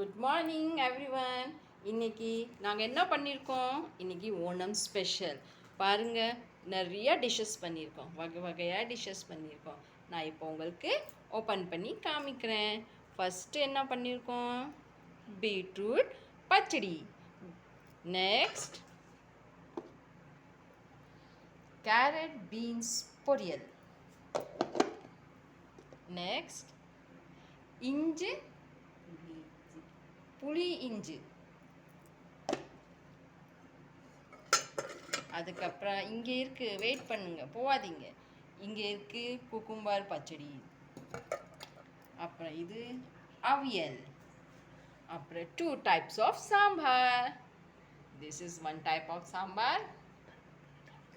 Good morning everyone. இன்னைக்கு நாங்கள் என்ன பண்ணியிருக்கோம்? இன்னைக்கு ஓணம் ஸ்பெஷல். பாருங்கள், நிறைய டிஷ்ஷஸ் பண்ணியிருக்கோம், வகை வகையாக டிஷ்ஷஸ் பண்ணியிருக்கோம். நான் இப்போ உங்களுக்கு ஓப்பன் பண்ணி காமிக்கிறேன். ஃபஸ்ட்டு என்ன பண்ணியிருக்கோம்? பீட்ரூட் பச்சடி. நெக்ஸ்ட் கேரட் பீன்ஸ் பொரியல். நெக்ஸ்ட் இஞ்சி புளி இஞ்சி. அதுக்கப்புறம் இங்கே இருக்குது, வெயிட் பண்ணுங்க, போகாதீங்க. இங்கே இருக்குது குக்கும்பர் பச்சடி. அப்புறம் இது அவியல். அப்புறம் 2 types of sambar. This is 1 type of sambar,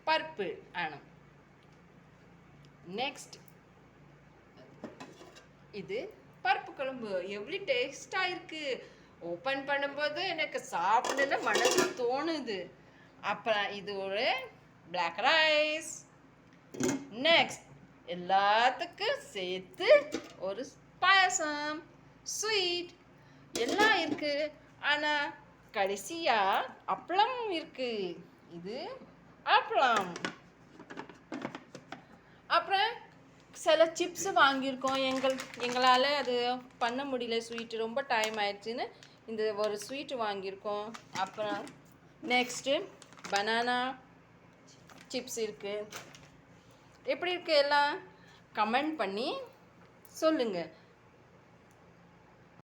பருப்பு ஆனம். நெக்ஸ்ட் இது பருப்பு குழம்பு. எவ்வளோ டேஸ்டாக இருக்குது! ஓப்பன் பண்ணும்போது எனக்கு சாப்பிடல மனசு தோணுது. அப்புறம் இது ஒரு பிளாக் ரைஸ். நெக்ஸ்ட் எல்லாத்துக்கும் சேர்த்து ஒரு பாயசம், ஸ்வீட் எல்லாம் இருக்குது. ஆனால் கடைசியாக அப்பளம் இருக்குது. இது அப்பளம். அப்புறம் சில சிப்ஸு வாங்கியிருக்கோம். எங்களால் அது பண்ண முடியல, ஸ்வீட்டு ரொம்ப டைம் ஆயிடுச்சுன்னு இந்த ஒரு ஸ்வீட்டு வாங்கியிருக்கோம். அப்புறம் நெக்ஸ்ட்டு பனானா சிப்ஸ் இருக்குது. எப்படி இருக்குது எல்லாம் கமெண்ட் பண்ணி சொல்லுங்கள்.